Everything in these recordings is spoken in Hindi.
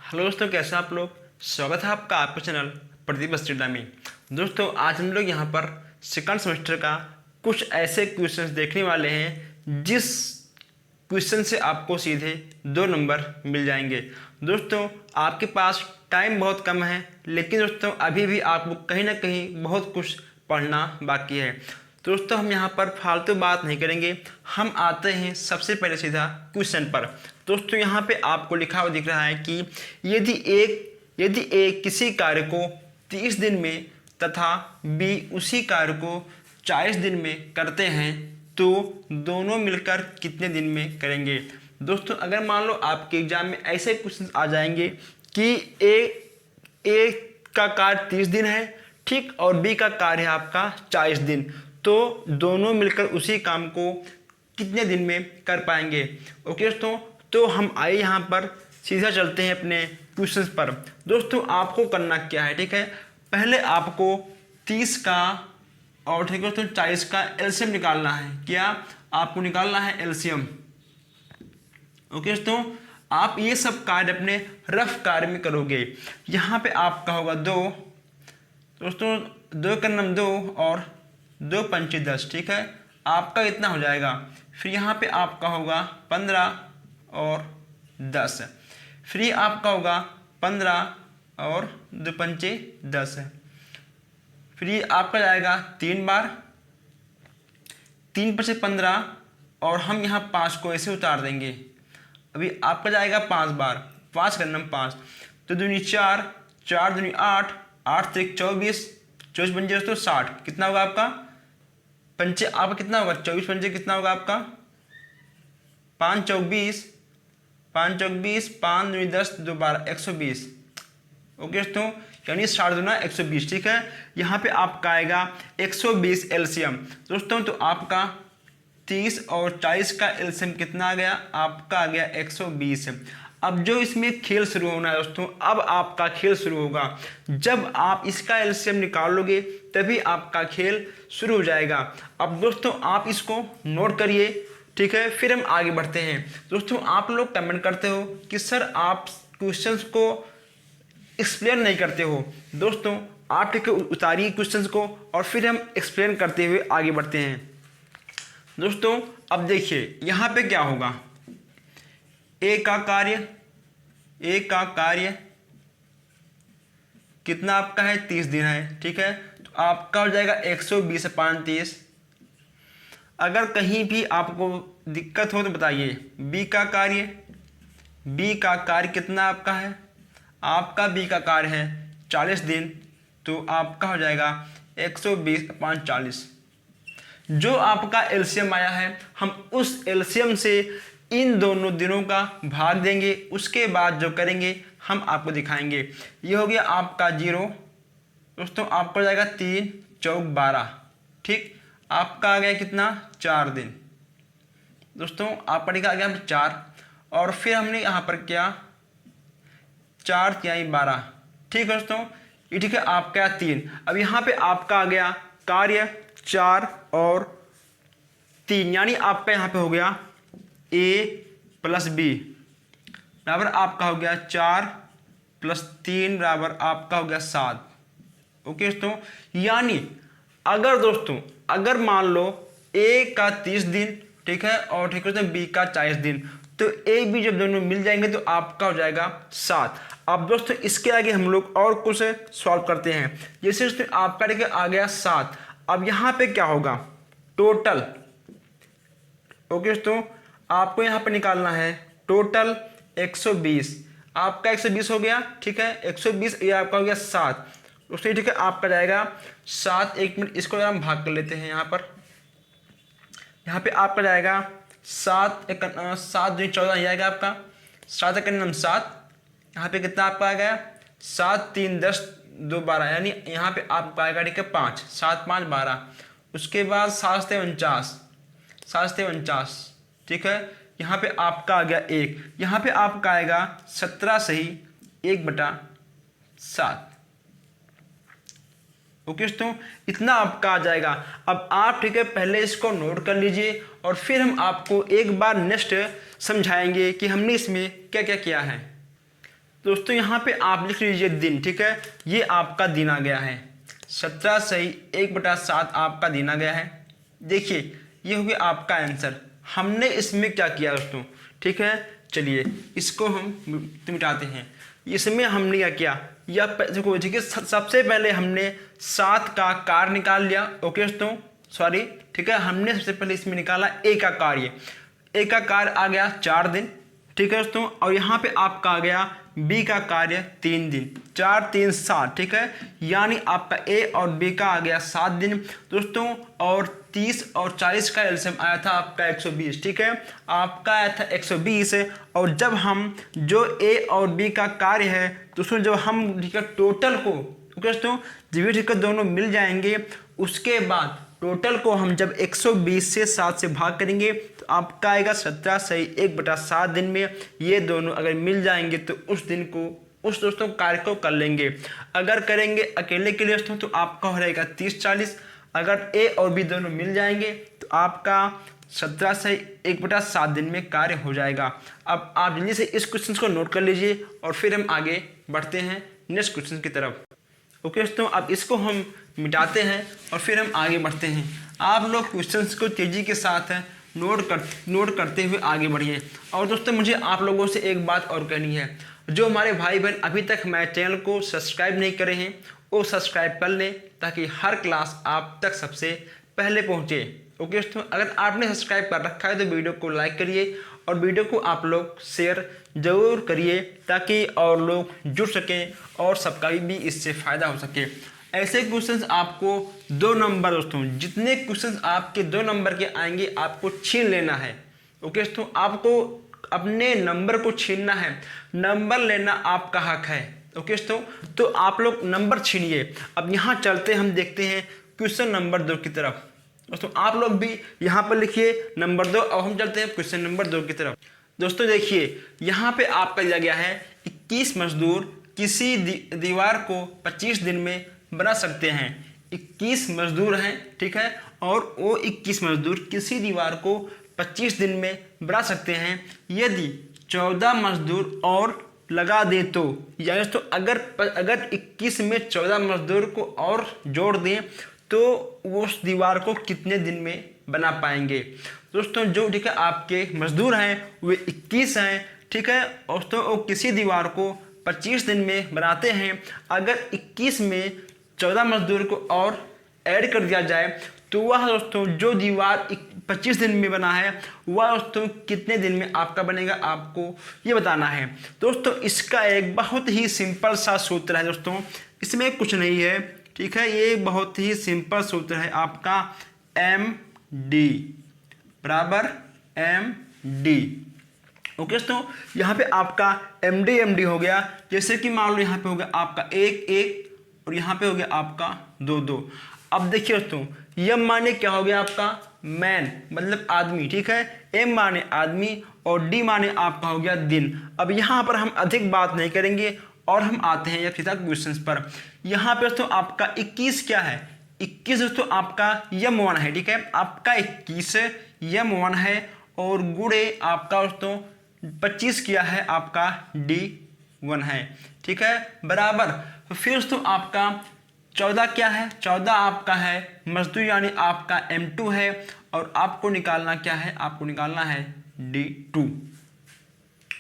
हेलो दोस्तों, कैसे हैं आप लोग। स्वागत है आपका आपके चैनल प्रदीप स्टडी में। दोस्तों आज हम लोग यहाँ पर सेकंड सेमेस्टर का कुछ ऐसे क्वेश्चंस देखने वाले हैं जिस क्वेश्चन से आपको सीधे 2 नंबर मिल जाएंगे। दोस्तों आपके पास टाइम बहुत कम है, लेकिन दोस्तों अभी भी आपको कहीं ना कहीं बहुत कुछ पढ़ना बाकी है। दोस्तों हम यहाँ पर फालतू बात नहीं करेंगे, हम आते हैं सबसे पहले सीधा क्वेश्चन पर। दोस्तों यहाँ पे आपको लिखा हुआ दिख रहा है कि यदि ए किसी कार्य को 30 दिन में तथा बी उसी कार्य को 40 दिन में करते हैं तो दोनों मिलकर कितने दिन में करेंगे। दोस्तों अगर मान लो आपके एग्जाम में ऐसे क्वेश्चन आ जाएंगे कि ए का कार्य 30 दिन है, ठीक, और बी का कार्य है आपका 40 दिन, तो दोनों मिलकर उसी काम को कितने दिन में कर पाएंगे। ओके दोस्तों, तो हम आए यहाँ पर सीधा चलते हैं अपने क्वेश्चंस पर। दोस्तों आपको करना क्या है, ठीक है, पहले आपको 30 का और ठीक है दोस्तों 40 का एलसीएम निकालना है। क्या आपको निकालना है एलसीएम। ओके दोस्तों, आप ये सब कार्य अपने रफ कार्य में करोगे। यहाँ पे आपका होगा 2, दोस्तों 2 का नम 2 और 2 पंचे 10, ठीक है, आपका इतना हो जाएगा। फिर यहाँ पे आपका होगा 15 और 10, फिर आपका होगा 15 और 2 पंचे 10, फिर आपका जाएगा 3 बार, 3 पर से 15 और हम यहाँ 5 को ऐसे उतार देंगे। अभी आपका जाएगा 5 बार, 5 का नम 5, तो दूनी 4, 4 दूनी 8, 8 त्रिक 24, 24 पंजे दोस्तों 60, कितना होगा आपका पंचे, आपका कितना होगा 24 पंचे कितना होगा आपका 5 चौक 20, 5 चौक 20, 5 दूनी 10, 2 12, 120। ओके दोस्तों, यानी 60 दूना 120, ठीक है। यहाँ पे आपका आएगा 120 एलसीएम। दोस्तों तो आपका 30 और 40 का एलसीएम कितना आ गया, आपका आ गया 120। अब जो इसमें खेल शुरू होना है दोस्तों, अब आपका खेल शुरू होगा। जब आप इसका एलसीएम निकालोगे तभी आपका खेल शुरू हो जाएगा। अब दोस्तों आप इसको नोट करिए, ठीक है, फिर हम आगे बढ़ते हैं। दोस्तों आप लोग कमेंट करते हो कि सर आप क्वेश्चंस को एक्सप्लेन नहीं करते हो। दोस्तों आप ठीक है उतारिए क्वेश्चंस को और फिर हम एक्सप्लेन करते हुए आगे बढ़ते हैं। दोस्तों अब देखिए यहाँ पे क्या होगा, ए का कार्य कितना आपका है 30 दिन है, ठीक है, तो आपका हो जाएगा 120 5 30। अगर कहीं भी आपको दिक्कत हो तो बताइए। बी का कार्य कितना आपका है, आपका बी का कार्य है 40 दिन, तो आपका हो जाएगा 120 5 40। जो आपका एलसीएम आया है हम उस एलसीएम से इन दोनों दिनों का भाग देंगे, उसके बाद जो करेंगे हम आपको दिखाएंगे। ये हो गया आपका 0, दोस्तों आपको जाएगा 3 चौक 12, ठीक, आपका आ गया कितना 4 दिन, दोस्तों आपका लिखा आ गया 4, और फिर हमने यहाँ पर क्या 4 तिहाई 12, ठीक है दोस्तों, ये ठीक है आपका 3। अब यहाँ पे आपका आ गया कार्य 4 और 3, यानी आपका यहाँ पे हो गया a प्लस बी बराबर आपका हो गया 4 प्लस 3 बराबर आपका हो गया 7। ओके दोस्तों, यानी अगर मान लो a का 30 दिन, ठीक है, और ठीक है बी का 40 दिन, तो a b जब दोनों मिल जाएंगे तो आपका हो जाएगा 7। अब दोस्तों इसके आगे हम लोग और कुछ सॉल्व करते हैं। जैसे दोस्तों आपका ठीक है आ गया 7। अब यहाँ पे क्या होगा टोटल। ओके दोस्तों, आपको यहाँ पर निकालना है टोटल 120, आपका 120 हो गया, ठीक है, 120 ये आपका हो गया 7, उससे ठीक है आपका जाएगा 7। 1 मिनट इसको हम भाग कर लेते हैं। यहाँ पे आपका जाएगा 7 दूनी 14 ये आएगा आपका 7 एक नम 7, यहाँ पे कितना आपका आ गया 7 3 10 2 12, यानी यहाँ पे आपका आएगा ठीक है 5, 7 5 12। उसके बाद 7 से 49, ठीक है, यहाँ पे आपका आ गया 1, यहाँ पे आपका आएगा 17 सही 1/7। ओके दोस्तों, इतना आपका आ जाएगा। अब आप ठीक है पहले इसको नोट कर लीजिए और फिर हम आपको एक बार नेक्स्ट समझाएंगे कि हमने इसमें क्या क्या किया है। दोस्तों यहाँ पे आप लिख लीजिए दिन, ठीक है, ये आपका दिन आ गया है 17 सही 1/7 आपका दिन आ गया है। देखिए ये हो गया आपका आंसर। हमने इसमें क्या किया दोस्तों, ठीक है, चलिए इसको हम मिटाते हैं। इसमें हमने क्या किया, या देखो ठीक है, सबसे पहले हमने 7 का कार निकाल लिया। ओके दोस्तों, सॉरी, ठीक है, हमने सबसे पहले इसमें निकाला ए का कार्य। ए का कार्य आ गया 4 दिन, ठीक है दोस्तों, और यहाँ पे आपका आ गया बी का कार्य 3 दिन, 4 3 7, ठीक है, यानी आपका ए और बी का आ गया 7 दिन दोस्तों। और 30 और 40 का एलसीएम आया था आपका 120, ठीक है, आपका आया था 120। और जब हम जो ए और बी का कार्य है दोस्तों, जब हम ठीक है टोटल को, ओके दोस्तों, जब ठीक है दोनों मिल जाएंगे, उसके बाद टोटल को हम जब 120 से 7 से भाग करेंगे तो आपका आएगा 17 सही 1/7 दिन में। ये दोनों अगर मिल जाएंगे तो उस दिन को, उस दोस्तों कार्य को कर लेंगे। अगर करेंगे अकेले के लिए दोस्तों तो आपका हो रहेगा 30-40। अगर ए और बी दोनों मिल जाएंगे तो आपका 17 सही 1/7 दिन में कार्य हो जाएगा। अब आप जल्दी से इस क्वेश्चन को नोट कर लीजिए और फिर हम आगे बढ़ते हैं नेक्स्ट क्वेश्चन की तरफ। ओके दोस्तों, अब इसको हम मिटाते हैं और फिर हम आगे बढ़ते हैं। आप लोग क्वेश्चंस को तेज़ी के साथ नोट करते हुए आगे बढ़िए। और दोस्तों मुझे आप लोगों से एक बात और कहनी है, जो हमारे भाई बहन अभी तक हमारे चैनल को सब्सक्राइब नहीं करे हैं वो सब्सक्राइब कर लें, ताकि हर क्लास आप तक सबसे पहले पहुँचे। ओके दोस्तों, अगर आपने सब्सक्राइब कर रखा है तो वीडियो को लाइक करिए और वीडियो को आप लोग शेयर ज़रूर करिए, ताकि और लोग जुड़ सकें और सबका भी इससे फ़ायदा हो सके। ऐसे क्वेश्चंस आपको 2 नंबर दोस्तों, जितने क्वेश्चंस आपके 2 नंबर के आएंगे आपको छीन लेना है। ओके दोस्तों, आपको अपने नंबर को छीनना है, नंबर लेना आपका हक है। ओके दोस्तों, तो आप लोग नंबर छीनिए। अब यहाँ चलते हम देखते हैं क्वेश्चन नंबर 2 की तरफ। दोस्तों आप लोग भी यहाँ पर लिखिए नंबर 2। अब हम चलते हैं क्वेश्चन नंबर 2 की तरफ। दोस्तों देखिए यहाँ पे आपका दिया गया है 21 मजदूर किसी दीवार को 25 दिन में बना सकते हैं। 21 मजदूर हैं, ठीक है, और वो 21 मजदूर किसी दीवार को 25 दिन में बना सकते हैं। यदि 14 मजदूर और लगा दे तो, यानी तो अगर 21 में 14 मजदूर को और जोड़ दें तो वो उस दीवार को कितने दिन में बना पाएंगे। दोस्तों जो ठीक है आपके मजदूर हैं वे 21 हैं, ठीक है, दोस्तों वो किसी दीवार को 25 दिन में बनाते हैं। अगर 21 में 14 मजदूर को और ऐड कर दिया जाए तो वह दोस्तों जो दीवार 25 दिन में बना है वह दोस्तों कितने दिन में आपका बनेगा, आपको ये बताना है। दोस्तों इसका एक बहुत ही सिंपल सा सूत्र है दोस्तों, इसमें कुछ नहीं है, ठीक है, ये बहुत ही सिंपल सूत्र है आपका MD बराबर MD। ओके दोस्तों, यहाँ पे आपका MD हो गया। जैसे कि मान लो यहाँ पे हो गया आपका 1 और यहाँ पे हो गया आपका 2 अब देखिए दोस्तों M माने क्या हो गया आपका मैन मतलब आदमी, ठीक है, M माने आदमी और D माने आपका हो गया दिन। अब यहाँ पर हम अधिक बात नहीं करेंगे और हम आते हैं सीधा क्वेश्चंस पर। यहाँ पे दोस्तों आपका 21 क्या है, 21 दोस्तों आपका M1 है, ठीक है, आपका 21 M1 है और गुणे आपका दोस्तों 25 किया है आपका D1 है, ठीक है, बराबर। तो फिर दोस्तों आपका 14 क्या है, 14 आपका है मजदूर यानी आपका M2 है और आपको निकालना क्या है, आपको निकालना है D2।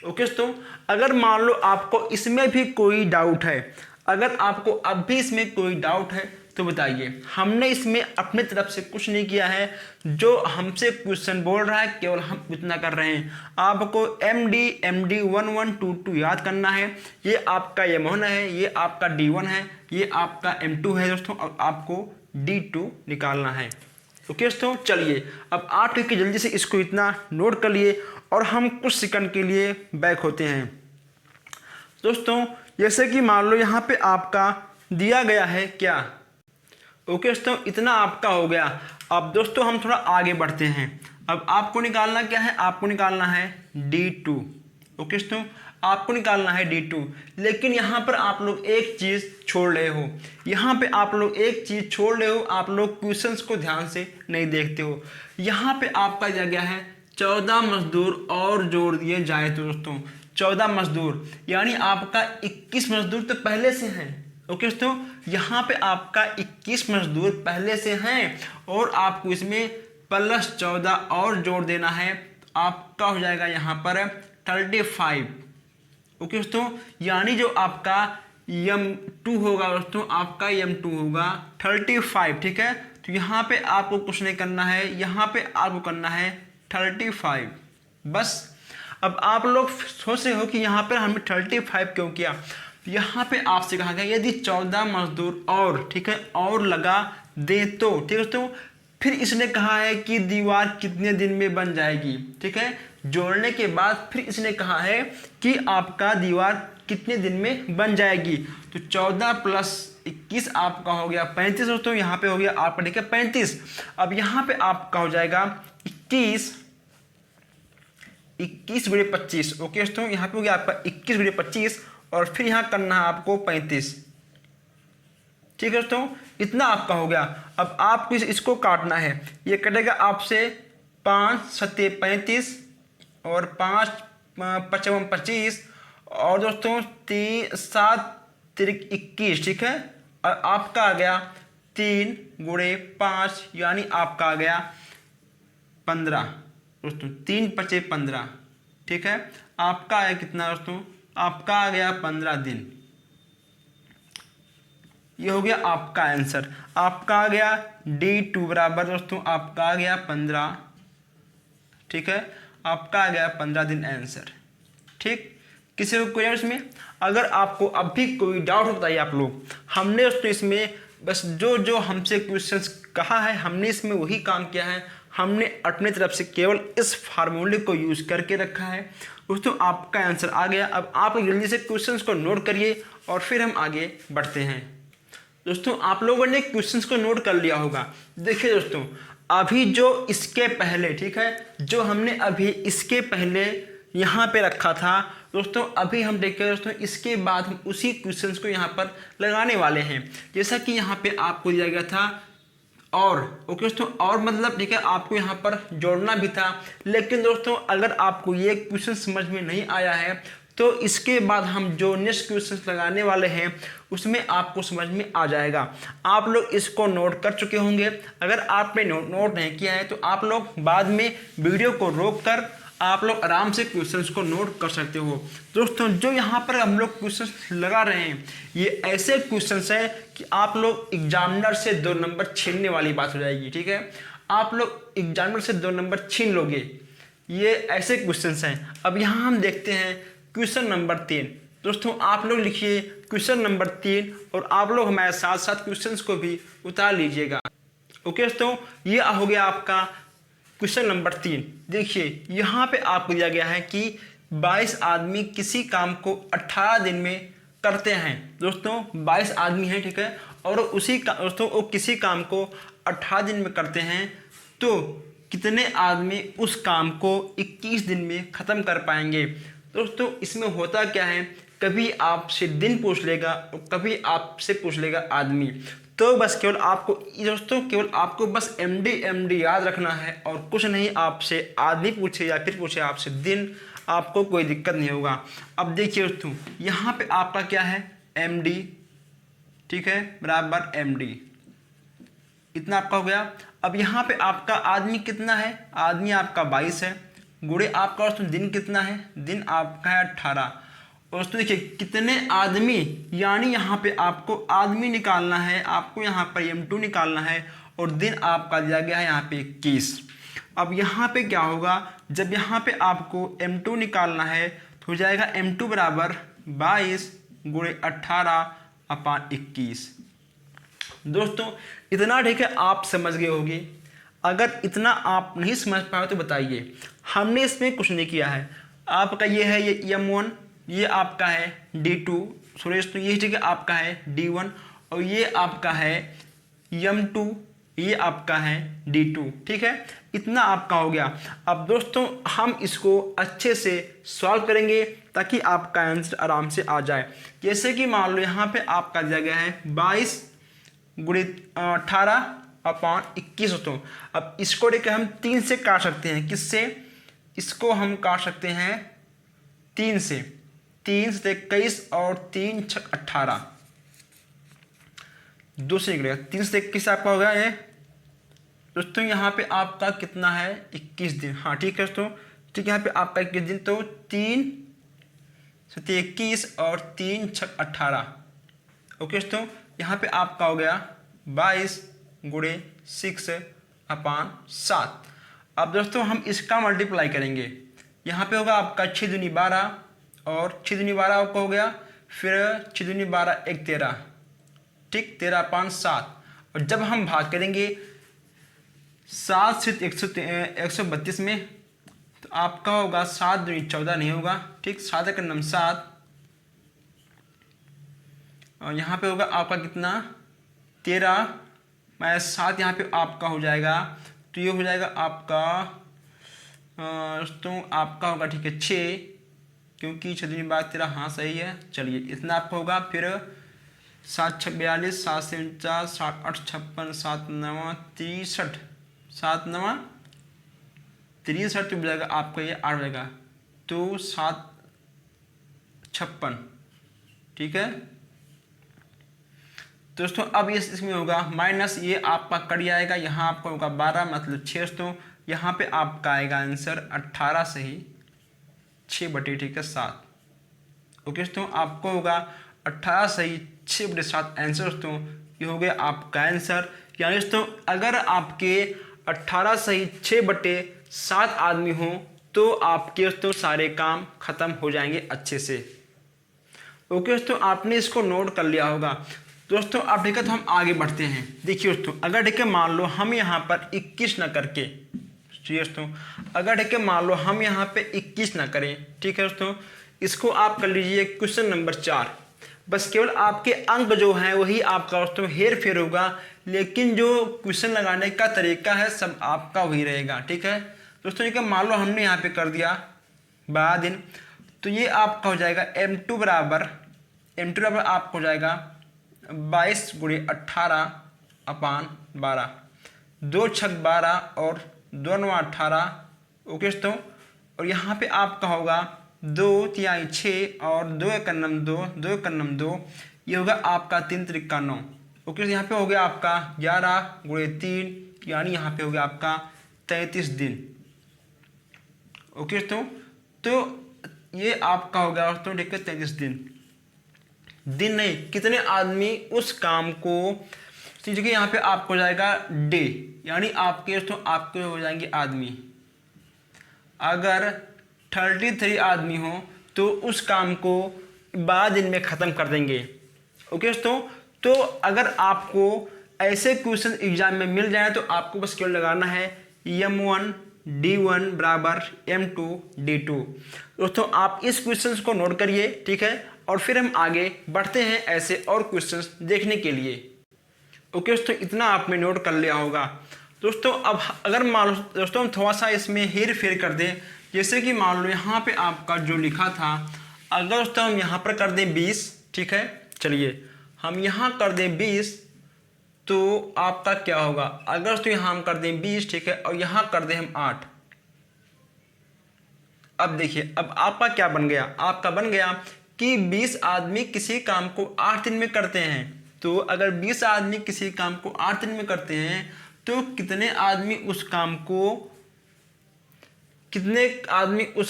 ओके दोस्तों, अगर मान लो आपको इसमें भी कोई डाउट है, अगर आपको अब भी इसमें कोई डाउट है तो बताइए। हमने इसमें अपने तरफ से कुछ नहीं किया है, जो हमसे क्वेश्चन बोल रहा है केवल हम इतना कर रहे हैं। आपको MD 1 1 2 2 याद करना है। ये आपका M1 है, ये आपका D1 है, ये आपका M2 है दोस्तों, और आपको D2 निकालना है। ओके दोस्तों, चलिए अब आप ठीक है जल्दी से इसको इतना नोट कर लिए और हम कुछ सेकंड के लिए बैक होते हैं। दोस्तों जैसे कि मान लो यहाँ पे आपका दिया गया है क्या, ओके दोस्तों, इतना आपका हो गया। अब दोस्तों हम थोड़ा आगे बढ़ते हैं। अब आपको निकालना क्या है, आपको निकालना है D2। ओके दोस्तों, आपको निकालना है D2, लेकिन यहाँ पर आप लोग एक चीज़ छोड़ रहे हो, यहाँ पे आप लोग एक चीज़ छोड़ रहे हो, आप लोग क्वेश्चंस को ध्यान से नहीं देखते हो। यहाँ पे आपका दिया गया है 14 मजदूर और जोड़ दिए जाए तो दोस्तों 14 मजदूर, यानी आपका 21 मजदूर तो पहले से हैं। ओके दोस्तों, यहाँ पे आपका 21 मजदूर पहले से हैं और आपको इसमें प्लस 14 और जोड़ देना है, आपका हो जाएगा यहाँ पर 35। ओके दोस्तों, यानी जो आपका M2 होगा दोस्तों, आपका M2 होगा 35। ठीक है, तो यहाँ पे आपको कुछ नहीं करना है, यहाँ पे आपको करना है 35 बस। अब आप लोग सोच रहे हो कि यहाँ पर हमने 35 क्यों किया। यहाँ पे आपसे कहा गया यदि 14 मजदूर और, ठीक है, और लगा दे तो, ठीक है दोस्तों, फिर इसने कहा है कि दीवार कितने दिन में बन जाएगी। ठीक है, जोड़ने के बाद फिर इसने कहा है कि आपका दीवार कितने दिन में बन जाएगी। तो 14 प्लस 21 आपका हो गया 35 दोस्तों, यहाँ पे हो गया आपका, ठीक है, 35। अब यहाँ पे आपका हो जाएगा 21 गुणे 25। ओके दोस्तों, यहाँ पे हो गया आपका 21 गुणे 25 और फिर यहाँ करना है आपको 35। ठीक है दोस्तों, इतना आपका हो गया। अब आपको इसको काटना है, ये कटेगा आपसे 5 सत्ते 35 और 5 55 25 और दोस्तों 7 तिरिक 21। ठीक है, और आपका आ गया 3 गुणे 5, यानी आपका आ गया 15 दोस्तों, 3 पचे 15। ठीक है, आपका आया कितना दोस्तों, आपका आ गया 15 दिन। ये हो गया आपका आंसर, आपका आ गया D2 बराबर दोस्तों, आपका आ गया 15। ठीक है, आपका आ गया 15 दिन आंसर। ठीक, किसी को कोई इसमें अगर आपको अब भी कोई डाउट होता है आप लोग, हमने दोस्तों इसमें बस जो हमसे क्वेश्चंस कहा है हमने इसमें वही काम किया है। हमने अपनी तरफ से केवल इस फार्मूले को यूज करके रखा है दोस्तों, आपका आंसर आ गया। अब आप जल्दी से क्वेश्चंस को नोट करिए और फिर हम आगे बढ़ते हैं। दोस्तों आप लोगों ने क्वेश्चंस को नोट कर लिया होगा। देखिए दोस्तों, अभी जो इसके पहले, ठीक है, जो हमने अभी इसके पहले यहाँ पे रखा था दोस्तों, अभी हम देखिए दोस्तों इसके बाद हम उसी क्वेश्चंस को यहाँ पर लगाने वाले हैं। जैसा कि यहाँ पे आपको दिया गया था और, ओके दोस्तों, और मतलब ठीक है आपको यहाँ पर जोड़ना भी था। लेकिन दोस्तों अगर आपको ये क्वेश्चन समझ में नहीं आया है तो इसके बाद हम जो नेक्स्ट क्वेश्चन लगाने वाले हैं उसमें आपको समझ में आ जाएगा। आप लोग इसको नोट कर चुके होंगे। अगर आपने नोट नहीं किया है तो आप लोग बाद में वीडियो को रोक कर आप लोग आराम से क्वेश्चंस को नोट कर सकते हो। दोस्तों जो यहाँ पर हम लोग क्वेश्चंस लगा रहे हैं ये ऐसे क्वेश्चंस हैं कि आप लोग एग्जामिनर से 2 नंबर छीनने वाली बात हो जाएगी। ठीक है, आप लोग एग्जामिनर से 2 नंबर छीन लोगे, ये ऐसे क्वेश्चंस हैं। अब यहाँ हम देखते हैं क्वेश्चन नंबर 3। दोस्तों आप लोग लिखिए क्वेश्चन नंबर 3 और आप लोग हमारे साथ साथ क्वेश्चंस को भी उतार लीजिएगा। ओके दोस्तों, ये हो गया आपका क्वेश्चन नंबर 3। देखिए यहाँ पे आपको दिया गया है कि 22 आदमी किसी काम को 18 दिन में करते हैं। दोस्तों 22 आदमी हैं, ठीक है, और उसी का दोस्तों वो किसी काम को 18 दिन में करते हैं, तो कितने आदमी उस काम को 21 दिन में ख़त्म कर पाएंगे। दोस्तों इसमें होता क्या है, कभी आपसे दिन पूछ लेगा और कभी आपसे पूछ लेगा आदमी। तो बस केवल आपको दोस्तों केवल आपको बस एमडी याद रखना है और कुछ नहीं। आपसे आदमी पूछे या फिर पूछे आपसे दिन, आपको कोई दिक्कत नहीं होगा। अब देखिए दोस्तों यहाँ पे आपका क्या है, एमडी, ठीक है, बराबर एमडी, इतना आपका हो गया। अब यहाँ पे आपका आदमी कितना है, आदमी आपका 22 है, गुणे आपका दोस्तों दिन कितना है, दिन आपका है 18। दोस्तों देखिए कितने आदमी, यानी यहाँ पे आपको आदमी निकालना है, आपको यहाँ पर M2 निकालना है और दिन आपका दिया गया है यहाँ पे 21। अब यहाँ पे क्या होगा, जब यहाँ पे आपको M2 निकालना है तो हो जाएगा M2 बराबर 22 गुणे 18/21। दोस्तों इतना ठीक है आप समझ गए होंगे। अगर इतना आप नहीं समझ पाए तो बताइए। हमने इसमें कुछ नहीं किया है। आपका ये है ये M1, ये आपका है D2, सुरेश तो ये ठीक है आपका है D1 और ये आपका है M2, ये आपका है D2। ठीक है, इतना आपका हो गया। अब दोस्तों हम इसको अच्छे से सॉल्व करेंगे ताकि आपका आंसर आराम से आ जाए। जैसे कि मान लो यहाँ पे आपका दिया गया है 22 गुणे 18/21 दोस्तों। अब इसको लेकर हम 3 से काट सकते हैं। किससे, इसको हम काट सकते हैं तीन से 21 और 3 छक 18, 2 से निकलेगा। 3 से 21 आपका होगा ये दोस्तों, यहाँ पे आपका कितना है 21 दिन। हाँ ठीक है दोस्तों, ठीक है, यहाँ पे आपका 21 दिन, तो 3 से 21 और 3 छक 18। ओके दोस्तों, यहाँ पे आपका हो गया 22 गुणे 6/7। अब दोस्तों हम इसका मल्टीप्लाई करेंगे। यहाँ पे होगा आपका 6 दूनी 12 और 6 दूनी 12 आपका हो गया, फिर 6 दूनी 12 1 13, ठीक, 13 5 7। और जब हम भाग करेंगे 7 से 132 में, तो आपका होगा 7 दूनी 14 नहीं होगा, ठीक, 7 का नम 7, और यहाँ पे होगा आपका कितना 13 -7, यहाँ पे आपका हो जाएगा, तो ये हो जाएगा आपका दोस्तों आपका होगा, ठीक है, 6, क्योंकि 6 दूनी 12 13, हाँ सही है। चलिए इतना आपका होगा, फिर 7 6 42, 7 से 49, 7 8 56, 7 9 63, 7 9 63, तो जाएगा आपका ये 8 जाएगा, तो 7 56, ठीक है दोस्तों। अब इसमें होगा माइनस, ये आपका कट जाएगा, यहाँ आपका होगा 12 मतलब 6 दोस्तों, यहाँ पे आपका आएगा आंसर 18 से ही 6/, ठीक है, 7। ओके दोस्तों, आपको होगा 18 से ही 6/7 आंसर दोस्तों, ये हो गया आपका आंसर। यानी दोस्तों अगर आपके 18 से ही 6/7 आदमी हो तो आपके दोस्तों सारे काम खत्म हो जाएंगे अच्छे से। ओके दोस्तों, आपने इसको नोट कर लिया होगा दोस्तों। अब ठीक है, तो हम आगे बढ़ते हैं। देखिए दोस्तों, अगर ठीक है मान लो हम यहाँ पर 21 ना करके, दोस्तों अगर ठीक है मान लो हम यहाँ पे 21 ना करें, ठीक है दोस्तों, इसको आप कर लीजिए क्वेश्चन नंबर 4। बस केवल आपके अंक जो हैं वही आपका दोस्तों हेर फेर होगा, लेकिन जो क्वेश्चन लगाने का तरीका है सब आपका वही रहेगा, ठीक है दोस्तों। ठीक है, मान लो हमने यहाँ पे कर दिया 12 दिन, तो ये आपका हो जाएगा M2 बराबर आपको हो जाएगा 22 गुणे 18/12, 2 छक 12 और 2 9 18। ओके दोस्तों, और यहाँ पे आपका होगा 2 3 6 और 2 1 9 2, 2 1 9 2, ये होगा आपका 3 3 9। ओके, यहाँ पे हो गया आपका 11 गुणे 3, यानी यहाँ पे हो गया आपका 33 दिन। ओके दोस्तों, तो ये आपका हो गया दोस्तों, ठीक है, 33 दिन नहीं, कितने आदमी उस काम को, ठीक है, यहाँ पे आपको हो जाएगा डे, यानी आपके दोस्तों आपके हो जाएंगे आदमी। अगर 33 आदमी हो तो उस काम को 12 दिन में ख़त्म कर देंगे। ओके दोस्तों, तो अगर आपको ऐसे क्वेश्चन एग्जाम में मिल जाए तो आपको बस केवल लगाना है M1 D1 बराबर M2 D2। दोस्तों आप इस क्वेश्चंस को नोट करिए, ठीक है, और फिर हम आगे बढ़ते हैं ऐसे और क्वेश्चंस देखने के लिए। ओके दोस्तों, इतना आपने नोट कर लिया होगा दोस्तों। अब अगर मान लो दोस्तों हम थोड़ा सा इसमें हेर फेर कर दें, जैसे कि मान लो यहाँ पे आपका जो लिखा था, अगर दोस्तों हम यहाँ पर कर दें 20, ठीक है, चलिए हम यहाँ कर दें 20, तो आपका क्या होगा, अगर दोस्तों यहाँ हम कर दें 20, ठीक है, और यहाँ कर दें हम 8। अब देखिए, अब आपका क्या बन गया, आपका बन गया कि 20 आदमी किसी काम को 8 दिन में करते हैं। तो अगर 20 आदमी किसी काम को 8 दिन में करते हैं तो कितने आदमी उस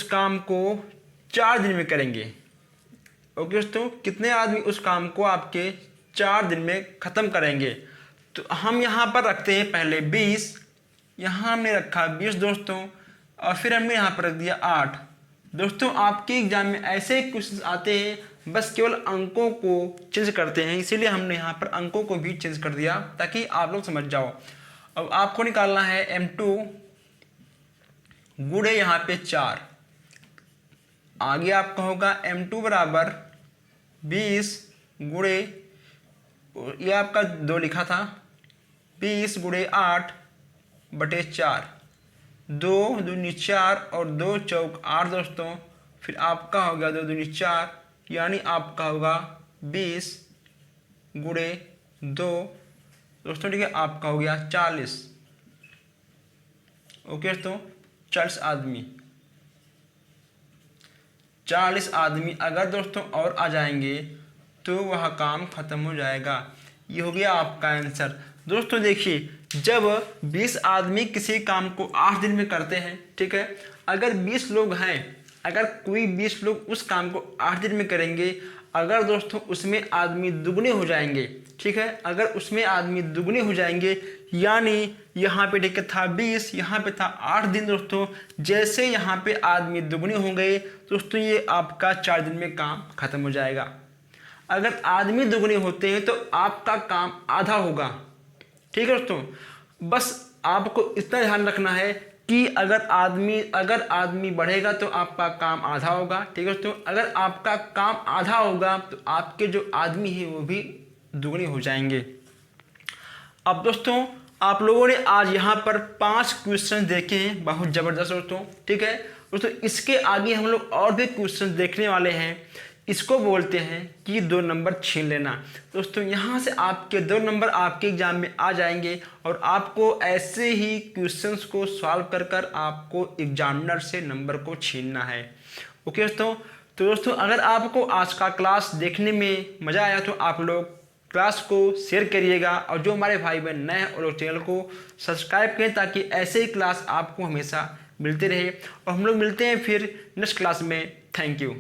काम को 4 दिन में करेंगे। ओके दोस्तों, कितने आदमी उस काम को आपके 4 दिन में ख़त्म करेंगे। तो हम यहाँ पर रखते हैं पहले 20, यहाँ हमने रखा 20 दोस्तों, और फिर हमने यहाँ पर रख दिया 8 दोस्तों। आपके एग्जाम में ऐसे क्वेश्चन आते हैं, बस केवल अंकों को चेंज करते हैं, इसीलिए हमने यहाँ पर अंकों को भी चेंज कर दिया ताकि आप लोग समझ जाओ। अब आपको निकालना है M2 गुणे यहाँ पे 4, आगे आपका होगा M2 बराबर 20 गुणे, ये आपका 2 लिखा था, 20 गुणे 8/4, 2 दूनी 4 और 2 चौक 8 दोस्तों, फिर आपका हो गया 2 दूनी 4, यानी आपका होगा 20 गुणे 2 दोस्तों, ठीक है, आपका हो गया 40। ओके दोस्तों, 40 आदमी। 40 आदमी अगर दोस्तों और आ जाएंगे तो वह काम ख़त्म हो जाएगा। ये हो गया आपका आंसर। दोस्तों देखिए, जब 20 आदमी किसी काम को 8 दिन में करते हैं, ठीक है, अगर 20 लोग हैं, अगर कोई 20 लोग उस काम को 8 दिन में करेंगे, अगर दोस्तों उसमें आदमी दुगने हो जाएंगे, ठीक है, अगर उसमें आदमी दुगने हो जाएंगे, यानी यहाँ पे ठीक था 20, यहाँ पे था 8 दिन दोस्तों, जैसे यहाँ पे आदमी दुगने हो गए दोस्तों, ये आपका 4 दिन में काम खत्म हो जाएगा। अगर आदमी दुगने होते हैं तो आपका काम आधा होगा, ठीक है दोस्तों। बस आपको इतना ध्यान रखना है कि अगर आदमी बढ़ेगा तो आपका काम आधा होगा, ठीक है दोस्तों। अगर आपका काम आधा होगा तो आपके जो आदमी है वो भी दुगने हो जाएंगे। अब दोस्तों आप लोगों ने आज यहाँ पर 5 क्वेश्चन देखे हैं, बहुत ज़बरदस्त दोस्तों, ठीक है दोस्तों। इसके आगे हम लोग और भी क्वेश्चन देखने वाले हैं। इसको बोलते हैं कि 2 नंबर छीन लेना। दोस्तों यहाँ से आपके 2 नंबर आपके एग्जाम में आ जाएंगे और आपको ऐसे ही क्वेश्चंस को सॉल्व कर कर आपको एग्जामिनर से नंबर को छीनना है। ओके दोस्तों। तो दोस्तों अगर आपको आज का क्लास देखने में मज़ा आया तो आप लोग क्लास को शेयर करिएगा, और जो हमारे भाई बहन नए हैं वो लोग चैनल को सब्सक्राइब करें ताकि ऐसे ही क्लास आपको हमेशा मिलते रहे। और हम लोग मिलते हैं फिर नेक्स्ट क्लास में। Thank you.